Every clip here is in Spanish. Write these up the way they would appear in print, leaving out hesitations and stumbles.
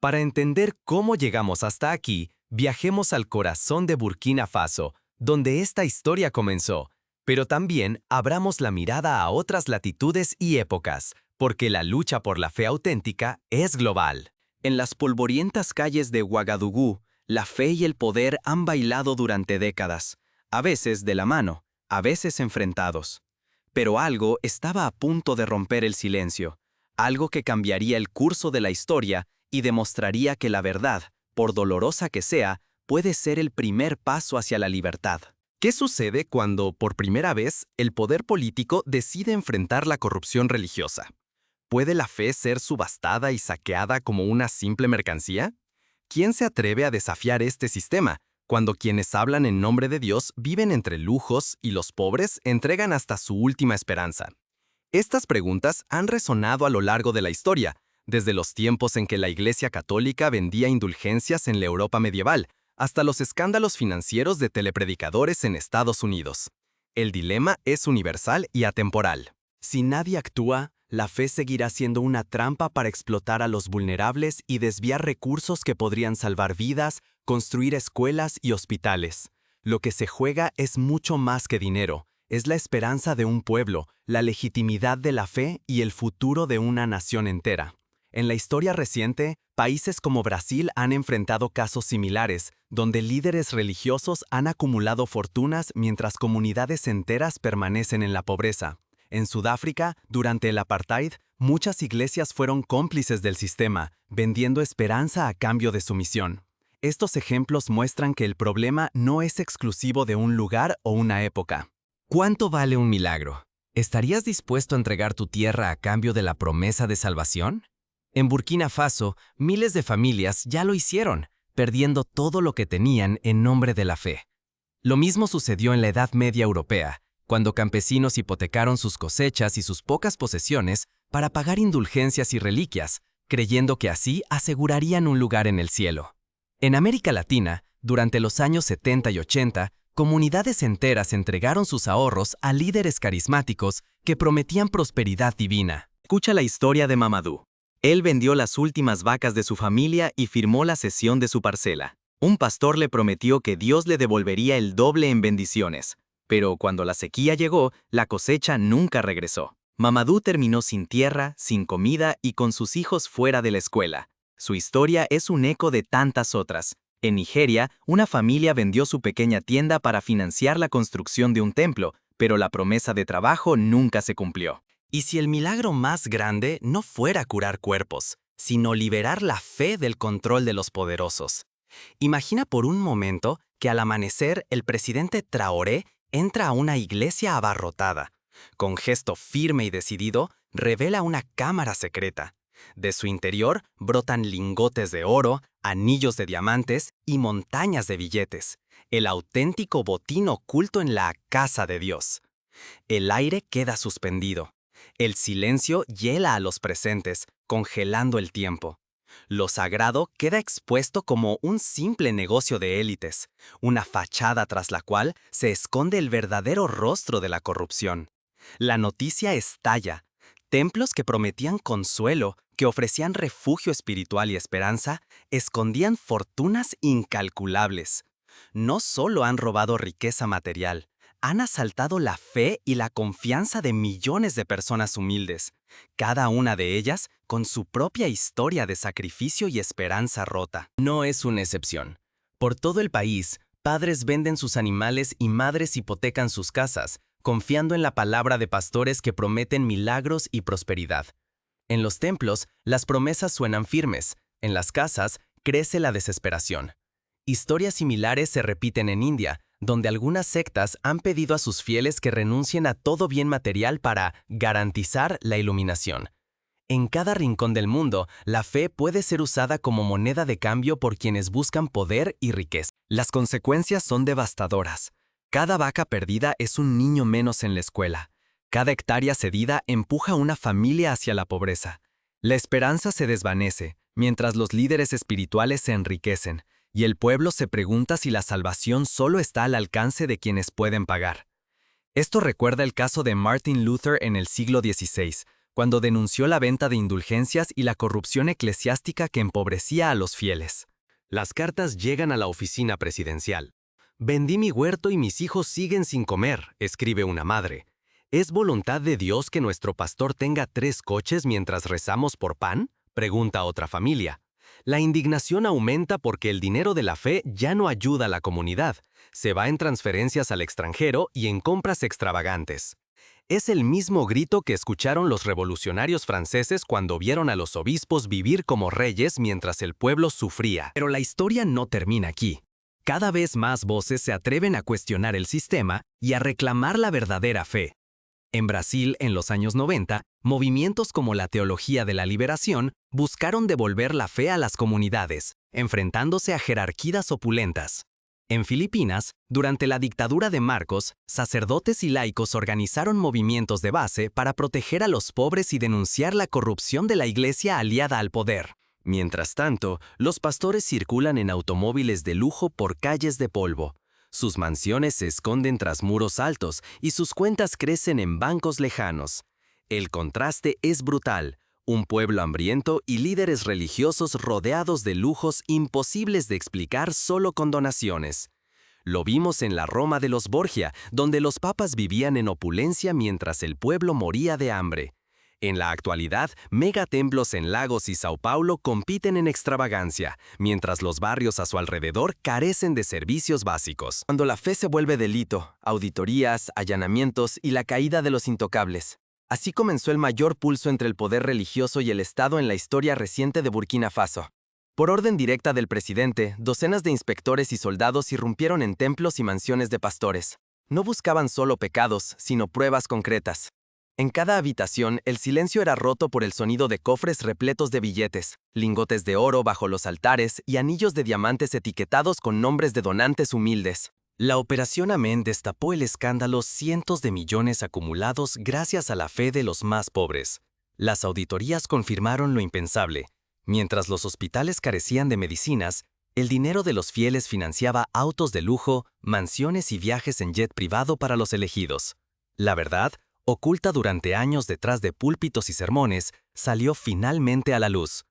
Para entender cómo llegamos hasta aquí, viajemos al corazón de Burkina Faso, donde esta historia comenzó, pero también abramos la mirada a otras latitudes y épocas, porque la lucha por la fe auténtica es global. En las polvorientas calles de Ouagadougou, la fe y el poder han bailado durante décadas, a veces de la mano, a veces enfrentados. Pero algo estaba a punto de romper el silencio, algo que cambiaría el curso de la historia y demostraría que la verdad, por dolorosa que sea, puede ser el primer paso hacia la libertad. ¿Qué sucede cuando, por primera vez, el poder político decide enfrentar la corrupción religiosa? ¿Puede la fe ser subastada y saqueada como una simple mercancía? ¿Quién se atreve a desafiar este sistema, cuando quienes hablan en nombre de Dios viven entre lujos y los pobres entregan hasta su última esperanza? Estas preguntas han resonado a lo largo de la historia, desde los tiempos en que la Iglesia Católica vendía indulgencias en la Europa medieval, hasta los escándalos financieros de telepredicadores en Estados Unidos. El dilema es universal y atemporal. Si nadie actúa, la fe seguirá siendo una trampa para explotar a los vulnerables y desviar recursos que podrían salvar vidas, construir escuelas y hospitales. Lo que se juega es mucho más que dinero. Es la esperanza de un pueblo, la legitimidad de la fe y el futuro de una nación entera. En la historia reciente, países como Brasil han enfrentado casos similares, donde líderes religiosos han acumulado fortunas mientras comunidades enteras permanecen en la pobreza. En Sudáfrica, durante el apartheid, muchas iglesias fueron cómplices del sistema, vendiendo esperanza a cambio de sumisión. Estos ejemplos muestran que el problema no es exclusivo de un lugar o una época. ¿Cuánto vale un milagro? ¿Estarías dispuesto a entregar tu tierra a cambio de la promesa de salvación? En Burkina Faso, miles de familias ya lo hicieron, perdiendo todo lo que tenían en nombre de la fe. Lo mismo sucedió en la Edad Media Europea, cuando campesinos hipotecaron sus cosechas y sus pocas posesiones para pagar indulgencias y reliquias, creyendo que así asegurarían un lugar en el cielo. En América Latina, durante los años 70 y 80, comunidades enteras entregaron sus ahorros a líderes carismáticos que prometían prosperidad divina. Escucha la historia de Mamadou. Él vendió las últimas vacas de su familia y firmó la cesión de su parcela. Un pastor le prometió que Dios le devolvería el doble en bendiciones. Pero cuando la sequía llegó, la cosecha nunca regresó. Mamadou terminó sin tierra, sin comida y con sus hijos fuera de la escuela. Su historia es un eco de tantas otras. En Nigeria, una familia vendió su pequeña tienda para financiar la construcción de un templo, pero la promesa de trabajo nunca se cumplió. ¿Y si el milagro más grande no fuera curar cuerpos, sino liberar la fe del control de los poderosos? Imagina por un momento que al amanecer el presidente Traoré entra a una iglesia abarrotada. Con gesto firme y decidido, revela una cámara secreta. De su interior brotan lingotes de oro, anillos de diamantes y montañas de billetes, el auténtico botín oculto en la casa de Dios. El aire queda suspendido. El silencio hiela a los presentes, congelando el tiempo. Lo sagrado queda expuesto como un simple negocio de élites, una fachada tras la cual se esconde el verdadero rostro de la corrupción. La noticia estalla. Templos que prometían consuelo, que ofrecían refugio espiritual y esperanza, escondían fortunas incalculables. No solo han robado riqueza material, han asaltado la fe y la confianza de millones de personas humildes, cada una de ellas con su propia historia de sacrificio y esperanza rota. No es una excepción. Por todo el país, padres venden sus animales y madres hipotecan sus casas, confiando en la palabra de pastores que prometen milagros y prosperidad. En los templos, las promesas suenan firmes. En las casas, crece la desesperación. Historias similares se repiten en India, donde algunas sectas han pedido a sus fieles que renuncien a todo bien material para garantizar la iluminación. En cada rincón del mundo, la fe puede ser usada como moneda de cambio por quienes buscan poder y riqueza. Las consecuencias son devastadoras. Cada vaca perdida es un niño menos en la escuela. Cada hectárea cedida empuja a una familia hacia la pobreza. La esperanza se desvanece, mientras los líderes espirituales se enriquecen, y el pueblo se pregunta si la salvación solo está al alcance de quienes pueden pagar. Esto recuerda el caso de Martin Luther en el siglo XVI, cuando denunció la venta de indulgencias y la corrupción eclesiástica que empobrecía a los fieles. Las cartas llegan a la oficina presidencial. «Vendí mi huerto y mis hijos siguen sin comer», escribe una madre. ¿Es voluntad de Dios que nuestro pastor tenga 3 coches mientras rezamos por pan?, pregunta otra familia. La indignación aumenta porque el dinero de la fe ya no ayuda a la comunidad. Se va en transferencias al extranjero y en compras extravagantes. Es el mismo grito que escucharon los revolucionarios franceses cuando vieron a los obispos vivir como reyes mientras el pueblo sufría. Pero la historia no termina aquí. Cada vez más voces se atreven a cuestionar el sistema y a reclamar la verdadera fe. En Brasil, en los años 90, movimientos como la Teología de la Liberación buscaron devolver la fe a las comunidades, enfrentándose a jerarquías opulentas. En Filipinas, durante la dictadura de Marcos, sacerdotes y laicos organizaron movimientos de base para proteger a los pobres y denunciar la corrupción de la iglesia aliada al poder. Mientras tanto, los pastores circulan en automóviles de lujo por calles de polvo. Sus mansiones se esconden tras muros altos y sus cuentas crecen en bancos lejanos. El contraste es brutal. Un pueblo hambriento y líderes religiosos rodeados de lujos imposibles de explicar solo con donaciones. Lo vimos en la Roma de los Borgia, donde los papas vivían en opulencia mientras el pueblo moría de hambre. En la actualidad, megatemplos en Lagos y Sao Paulo compiten en extravagancia, mientras los barrios a su alrededor carecen de servicios básicos. Cuando la fe se vuelve delito, auditorías, allanamientos y la caída de los intocables. Así comenzó el mayor pulso entre el poder religioso y el Estado en la historia reciente de Burkina Faso. Por orden directa del presidente, docenas de inspectores y soldados irrumpieron en templos y mansiones de pastores. No buscaban solo pecados, sino pruebas concretas. En cada habitación, el silencio era roto por el sonido de cofres repletos de billetes, lingotes de oro bajo los altares y anillos de diamantes etiquetados con nombres de donantes humildes. La Operación Amén destapó el escándalo cientos de millones acumulados gracias a la fe de los más pobres. Las auditorías confirmaron lo impensable. Mientras los hospitales carecían de medicinas, el dinero de los fieles financiaba autos de lujo, mansiones y viajes en jet privado para los elegidos. La verdad, oculta durante años detrás de púlpitos y sermones, salió finalmente a la luz.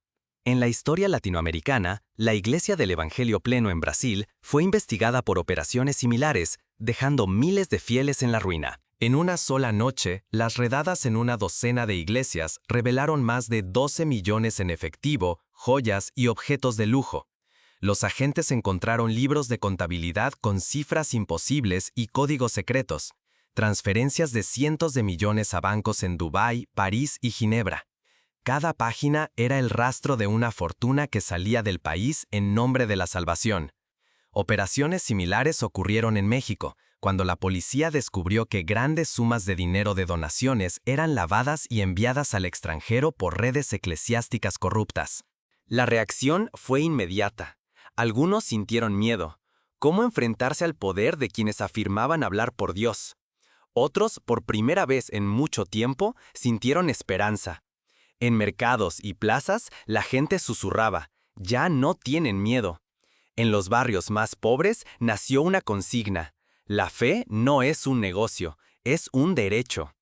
En la historia latinoamericana, la Iglesia del Evangelio Pleno en Brasil fue investigada por operaciones similares, dejando miles de fieles en la ruina. En una sola noche, las redadas en una docena de iglesias revelaron más de 12 millones en efectivo, joyas y objetos de lujo. Los agentes encontraron libros de contabilidad con cifras imposibles y códigos secretos, transferencias de cientos de millones a bancos en Dubái, París y Ginebra. Cada página era el rastro de una fortuna que salía del país en nombre de la salvación. Operaciones similares ocurrieron en México, cuando la policía descubrió que grandes sumas de dinero de donaciones eran lavadas y enviadas al extranjero por redes eclesiásticas corruptas. La reacción fue inmediata. Algunos sintieron miedo. ¿Cómo enfrentarse al poder de quienes afirmaban hablar por Dios? Otros, por primera vez en mucho tiempo, sintieron esperanza. En mercados y plazas, la gente susurraba, ya no tienen miedo. En los barrios más pobres nació una consigna, la fe no es un negocio, es un derecho.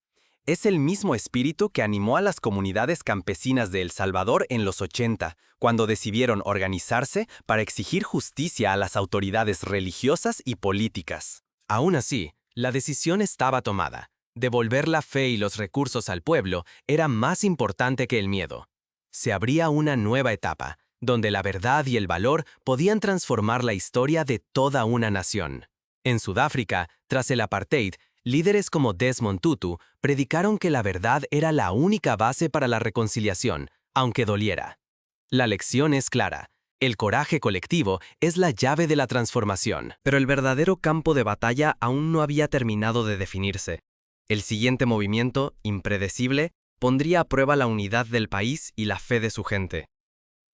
Es el mismo espíritu que animó a las comunidades campesinas de El Salvador en los 80, cuando decidieron organizarse para exigir justicia a las autoridades religiosas y políticas. Aún así, la decisión estaba tomada. Devolver la fe y los recursos al pueblo era más importante que el miedo. Se abría una nueva etapa, donde la verdad y el valor podían transformar la historia de toda una nación. En Sudáfrica, tras el apartheid, líderes como Desmond Tutu predicaron que la verdad era la única base para la reconciliación, aunque doliera. La lección es clara. El coraje colectivo es la llave de la transformación. Pero el verdadero campo de batalla aún no había terminado de definirse. El siguiente movimiento, impredecible, pondría a prueba la unidad del país y la fe de su gente.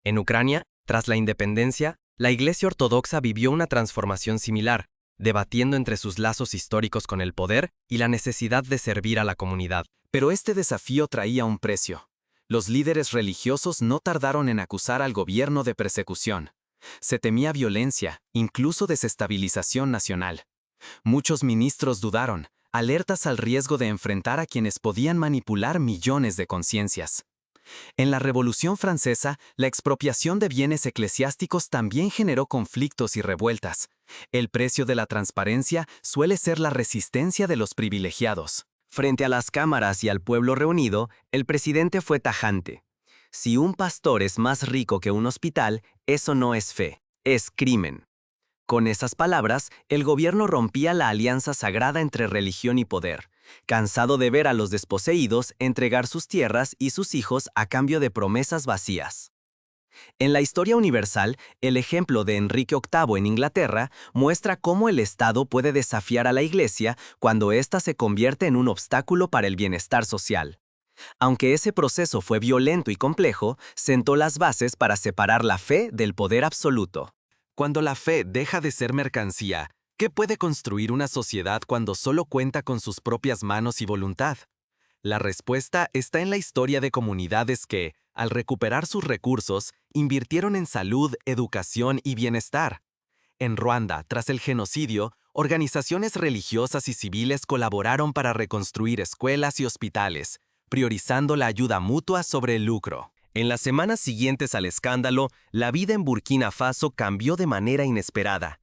En Ucrania, tras la independencia, la Iglesia Ortodoxa vivió una transformación similar, debatiendo entre sus lazos históricos con el poder y la necesidad de servir a la comunidad. Pero este desafío traía un precio. Los líderes religiosos no tardaron en acusar al gobierno de persecución. Se temía violencia, incluso desestabilización nacional. Muchos ministros dudaron, alertas al riesgo de enfrentar a quienes podían manipular millones de conciencias. En la Revolución Francesa, la expropiación de bienes eclesiásticos también generó conflictos y revueltas. El precio de la transparencia suele ser la resistencia de los privilegiados. Frente a las cámaras y al pueblo reunido, el presidente fue tajante. Si un pastor es más rico que un hospital, eso no es fe, es crimen. Con esas palabras, el gobierno rompía la alianza sagrada entre religión y poder, cansado de ver a los desposeídos entregar sus tierras y sus hijos a cambio de promesas vacías. En la historia universal, el ejemplo de Enrique VIII en Inglaterra muestra cómo el Estado puede desafiar a la Iglesia cuando ésta se convierte en un obstáculo para el bienestar social. Aunque ese proceso fue violento y complejo, sentó las bases para separar la fe del poder absoluto. Cuando la fe deja de ser mercancía, ¿qué puede construir una sociedad cuando solo cuenta con sus propias manos y voluntad? La respuesta está en la historia de comunidades que, al recuperar sus recursos, invirtieron en salud, educación y bienestar. En Ruanda, tras el genocidio, organizaciones religiosas y civiles colaboraron para reconstruir escuelas y hospitales, priorizando la ayuda mutua sobre el lucro. En las semanas siguientes al escándalo, la vida en Burkina Faso cambió de manera inesperada.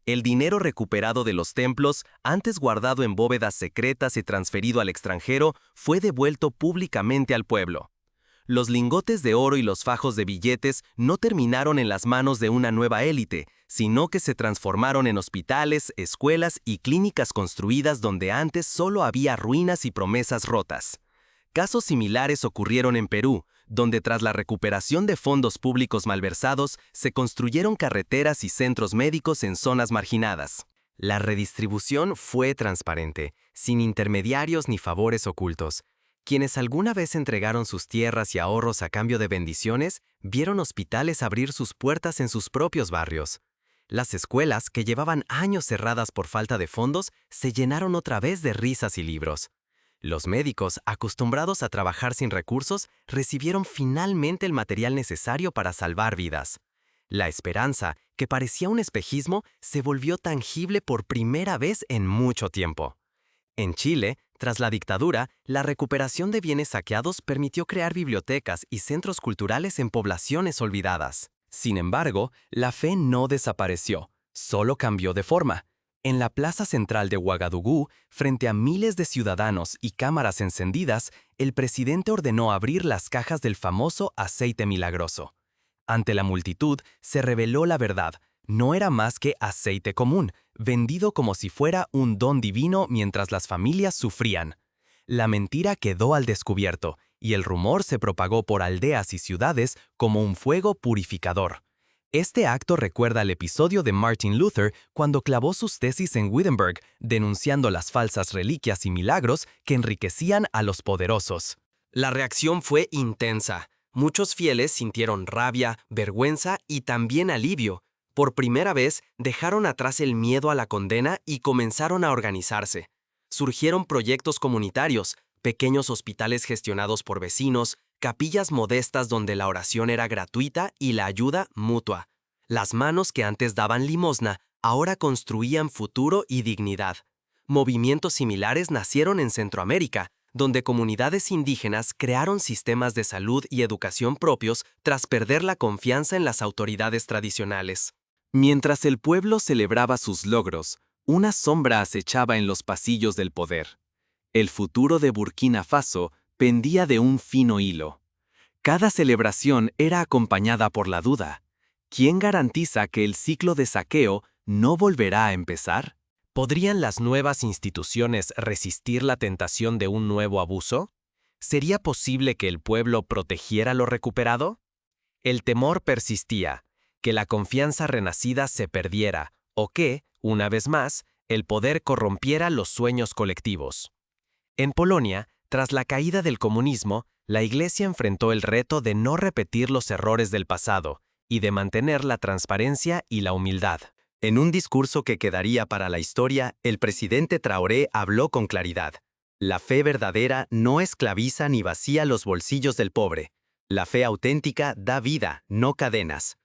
El dinero recuperado de los templos, antes guardado en bóvedas secretas y transferido al extranjero, fue devuelto públicamente al pueblo. Los lingotes de oro y los fajos de billetes no terminaron en las manos de una nueva élite, sino que se transformaron en hospitales, escuelas y clínicas construidas donde antes solo había ruinas y promesas rotas. Casos similares ocurrieron en Perú, donde tras la recuperación de fondos públicos malversados, se construyeron carreteras y centros médicos en zonas marginadas. La redistribución fue transparente, sin intermediarios ni favores ocultos. Quienes alguna vez entregaron sus tierras y ahorros a cambio de bendiciones, vieron hospitales abrir sus puertas en sus propios barrios. Las escuelas, que llevaban años cerradas por falta de fondos, se llenaron otra vez de risas y libros. Los médicos, acostumbrados a trabajar sin recursos, recibieron finalmente el material necesario para salvar vidas. La esperanza, que parecía un espejismo, se volvió tangible por primera vez en mucho tiempo. En Chile, tras la dictadura, la recuperación de bienes saqueados permitió crear bibliotecas y centros culturales en poblaciones olvidadas. Sin embargo, la fe no desapareció, solo cambió de forma. En la plaza central de Ouagadougou, frente a miles de ciudadanos y cámaras encendidas, el presidente ordenó abrir las cajas del famoso aceite milagroso. Ante la multitud, se reveló la verdad. No era más que aceite común, vendido como si fuera un don divino mientras las familias sufrían. La mentira quedó al descubierto, y el rumor se propagó por aldeas y ciudades como un fuego purificador. Este acto recuerda el episodio de Martin Luther cuando clavó sus tesis en Wittenberg, denunciando las falsas reliquias y milagros que enriquecían a los poderosos. La reacción fue intensa. Muchos fieles sintieron rabia, vergüenza y también alivio. Por primera vez, dejaron atrás el miedo a la condena y comenzaron a organizarse. Surgieron proyectos comunitarios, pequeños hospitales gestionados por vecinos, capillas modestas donde la oración era gratuita y la ayuda mutua. Las manos que antes daban limosna ahora construían futuro y dignidad. Movimientos similares nacieron en Centroamérica, donde comunidades indígenas crearon sistemas de salud y educación propios tras perder la confianza en las autoridades tradicionales. Mientras el pueblo celebraba sus logros, una sombra acechaba en los pasillos del poder. El futuro de Burkina Faso pendía de un fino hilo. Cada celebración era acompañada por la duda. ¿Quién garantiza que el ciclo de saqueo no volverá a empezar? ¿Podrían las nuevas instituciones resistir la tentación de un nuevo abuso? ¿Sería posible que el pueblo protegiera lo recuperado? El temor persistía, que la confianza renacida se perdiera o que, una vez más, el poder corrompiera los sueños colectivos. En Polonia, tras la caída del comunismo, la Iglesia enfrentó el reto de no repetir los errores del pasado y de mantener la transparencia y la humildad. En un discurso que quedaría para la historia, el presidente Traoré habló con claridad. La fe verdadera no esclaviza ni vacía los bolsillos del pobre. La fe auténtica da vida, no cadenas.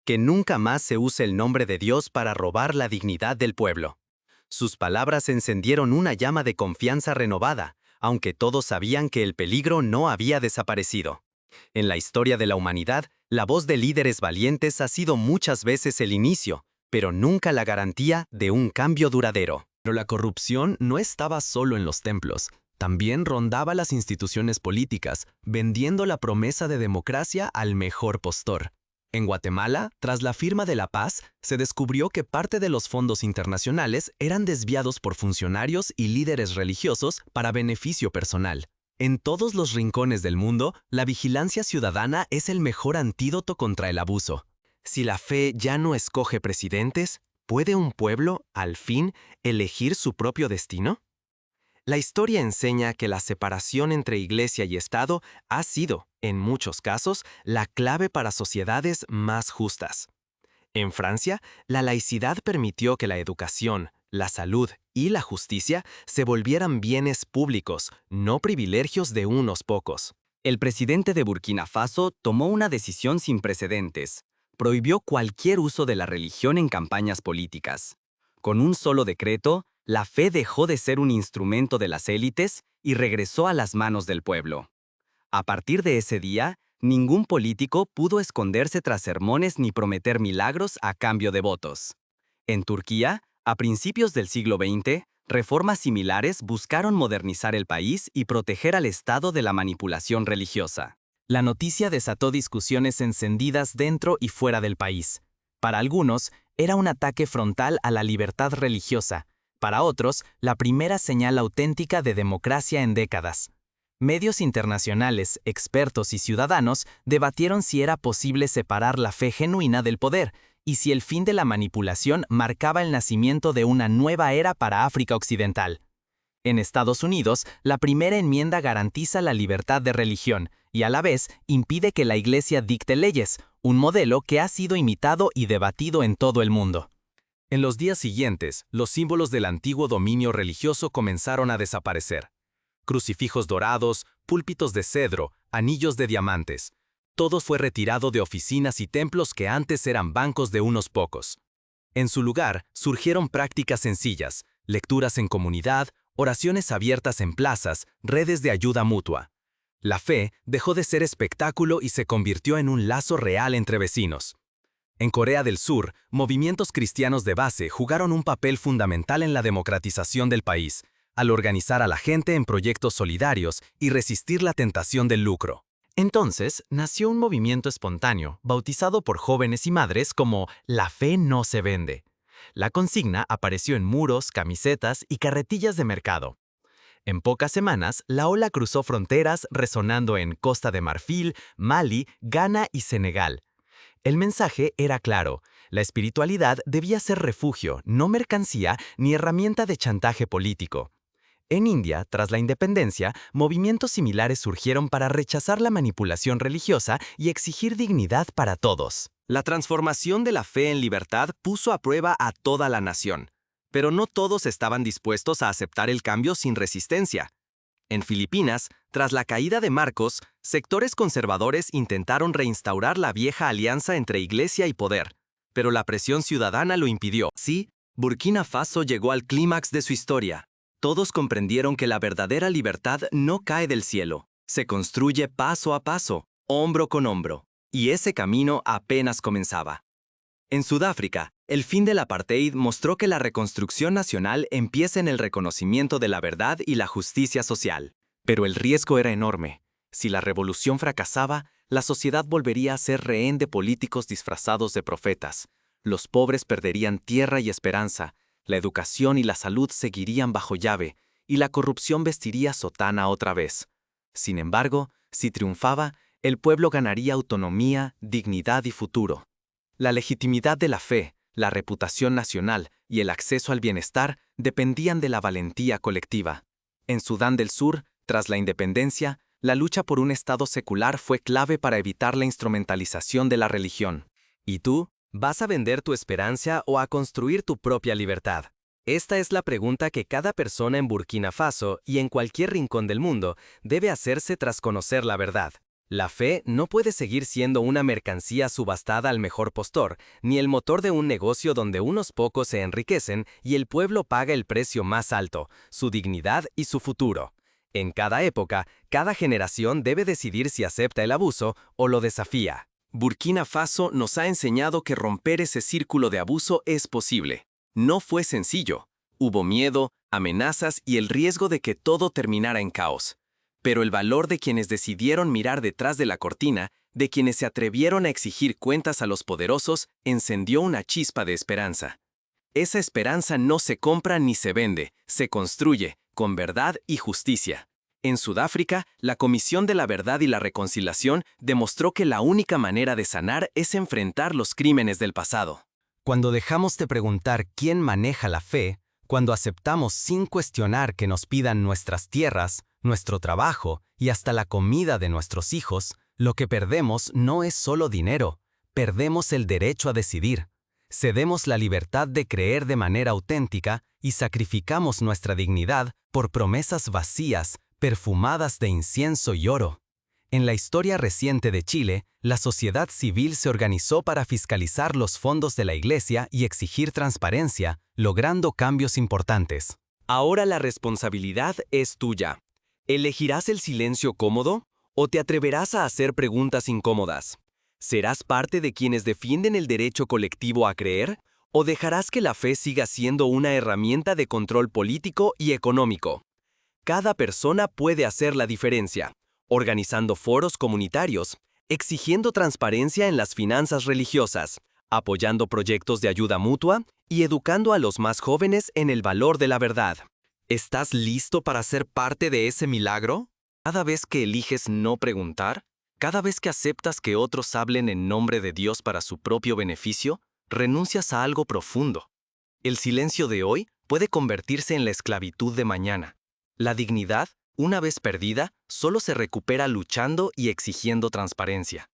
Que nunca más se use el nombre de Dios para robar la dignidad del pueblo. Sus palabras encendieron una llama de confianza renovada, aunque todos sabían que el peligro no había desaparecido. En la historia de la humanidad, la voz de líderes valientes ha sido muchas veces el inicio, pero nunca la garantía de un cambio duradero. Pero la corrupción no estaba solo en los templos, también rondaba las instituciones políticas, vendiendo la promesa de democracia al mejor postor. En Guatemala, tras la firma de la paz, se descubrió que parte de los fondos internacionales eran desviados por funcionarios y líderes religiosos para beneficio personal. En todos los rincones del mundo, la vigilancia ciudadana es el mejor antídoto contra el abuso. Si la fe ya no escoge presidentes, ¿puede un pueblo, al fin, elegir su propio destino? La historia enseña que la separación entre Iglesia y Estado ha sido, en muchos casos, la clave para sociedades más justas. En Francia, la laicidad permitió que la educación, la salud y la justicia se volvieran bienes públicos, no privilegios de unos pocos. El presidente de Burkina Faso tomó una decisión sin precedentes. Prohibió cualquier uso de la religión en campañas políticas. Con un solo decreto, la fe dejó de ser un instrumento de las élites y regresó a las manos del pueblo. A partir de ese día, ningún político pudo esconderse tras sermones ni prometer milagros a cambio de votos. En Turquía, a principios del siglo XX, reformas similares buscaron modernizar el país y proteger al Estado de la manipulación religiosa. La noticia desató discusiones encendidas dentro y fuera del país. Para algunos, era un ataque frontal a la libertad religiosa. Para otros, la primera señal auténtica de democracia en décadas. Medios internacionales, expertos y ciudadanos debatieron si era posible separar la fe genuina del poder y si el fin de la manipulación marcaba el nacimiento de una nueva era para África Occidental. En Estados Unidos, la primera enmienda garantiza la libertad de religión y a la vez impide que la Iglesia dicte leyes, un modelo que ha sido imitado y debatido en todo el mundo. En los días siguientes, los símbolos del antiguo dominio religioso comenzaron a desaparecer. Crucifijos dorados, púlpitos de cedro, anillos de diamantes. Todo fue retirado de oficinas y templos que antes eran bancos de unos pocos. En su lugar, surgieron prácticas sencillas, lecturas en comunidad, oraciones abiertas en plazas, redes de ayuda mutua. La fe dejó de ser espectáculo y se convirtió en un lazo real entre vecinos. En Corea del Sur, movimientos cristianos de base jugaron un papel fundamental en la democratización del país, al organizar a la gente en proyectos solidarios y resistir la tentación del lucro. Entonces, nació un movimiento espontáneo, bautizado por jóvenes y madres como «La fe no se vende». La consigna apareció en muros, camisetas y carretillas de mercado. En pocas semanas, la ola cruzó fronteras resonando en Costa de Marfil, Mali, Ghana y Senegal. El mensaje era claro: la espiritualidad debía ser refugio, no mercancía ni herramienta de chantaje político. En India, tras la independencia, movimientos similares surgieron para rechazar la manipulación religiosa y exigir dignidad para todos. La transformación de la fe en libertad puso a prueba a toda la nación, pero no todos estaban dispuestos a aceptar el cambio sin resistencia. En Filipinas, tras la caída de Marcos, sectores conservadores intentaron reinstaurar la vieja alianza entre iglesia y poder, pero la presión ciudadana lo impidió. Sí, Burkina Faso llegó al clímax de su historia. Todos comprendieron que la verdadera libertad no cae del cielo, se construye paso a paso, hombro con hombro, y ese camino apenas comenzaba. En Sudáfrica, el fin del apartheid mostró que la reconstrucción nacional empieza en el reconocimiento de la verdad y la justicia social. Pero el riesgo era enorme. Si la revolución fracasaba, la sociedad volvería a ser rehén de políticos disfrazados de profetas. Los pobres perderían tierra y esperanza, la educación y la salud seguirían bajo llave, y la corrupción vestiría sotana otra vez. Sin embargo, si triunfaba, el pueblo ganaría autonomía, dignidad y futuro. La legitimidad de la fe, la reputación nacional y el acceso al bienestar dependían de la valentía colectiva. En Sudán del Sur, tras la independencia, la lucha por un Estado secular fue clave para evitar la instrumentalización de la religión. ¿Y tú? ¿Vas a vender tu esperanza o a construir tu propia libertad? Esta es la pregunta que cada persona en Burkina Faso y en cualquier rincón del mundo debe hacerse tras conocer la verdad. La fe no puede seguir siendo una mercancía subastada al mejor postor, ni el motor de un negocio donde unos pocos se enriquecen y el pueblo paga el precio más alto, su dignidad y su futuro. En cada época, cada generación debe decidir si acepta el abuso o lo desafía. Burkina Faso nos ha enseñado que romper ese círculo de abuso es posible. No fue sencillo. Hubo miedo, amenazas y el riesgo de que todo terminara en caos. Pero el valor de quienes decidieron mirar detrás de la cortina, de quienes se atrevieron a exigir cuentas a los poderosos, encendió una chispa de esperanza. Esa esperanza no se compra ni se vende, se construye, con verdad y justicia. En Sudáfrica, la Comisión de la Verdad y la Reconciliación demostró que la única manera de sanar es enfrentar los crímenes del pasado. Cuando dejamos de preguntar quién maneja la fe, cuando aceptamos sin cuestionar que nos pidan nuestras tierras, nuestro trabajo y hasta la comida de nuestros hijos, lo que perdemos no es solo dinero, perdemos el derecho a decidir. Cedemos la libertad de creer de manera auténtica y sacrificamos nuestra dignidad por promesas vacías, perfumadas de incienso y oro. En la historia reciente de Chile, la sociedad civil se organizó para fiscalizar los fondos de la Iglesia y exigir transparencia, logrando cambios importantes. Ahora la responsabilidad es tuya. ¿Elegirás el silencio cómodo o te atreverás a hacer preguntas incómodas? ¿Serás parte de quienes defienden el derecho colectivo a creer o dejarás que la fe siga siendo una herramienta de control político y económico? Cada persona puede hacer la diferencia, organizando foros comunitarios, exigiendo transparencia en las finanzas religiosas, apoyando proyectos de ayuda mutua y educando a los más jóvenes en el valor de la verdad. ¿Estás listo para ser parte de ese milagro? Cada vez que eliges no preguntar, cada vez que aceptas que otros hablen en nombre de Dios para su propio beneficio, renuncias a algo profundo. El silencio de hoy puede convertirse en la esclavitud de mañana. La dignidad, una vez perdida, solo se recupera luchando y exigiendo transparencia.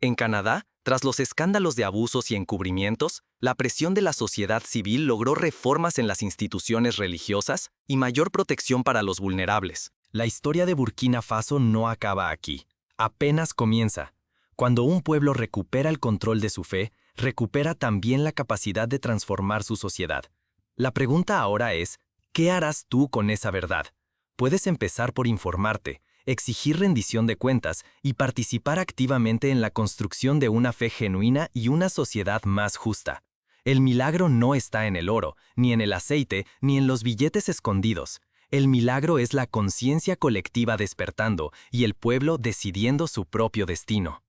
En Canadá, tras los escándalos de abusos y encubrimientos, la presión de la sociedad civil logró reformas en las instituciones religiosas y mayor protección para los vulnerables. La historia de Burkina Faso no acaba aquí. Apenas comienza. Cuando un pueblo recupera el control de su fe, recupera también la capacidad de transformar su sociedad. La pregunta ahora es, ¿qué harás tú con esa verdad? Puedes empezar por informarte, exigir rendición de cuentas y participar activamente en la construcción de una fe genuina y una sociedad más justa. El milagro no está en el oro, ni en el aceite, ni en los billetes escondidos. El milagro es la conciencia colectiva despertando y el pueblo decidiendo su propio destino.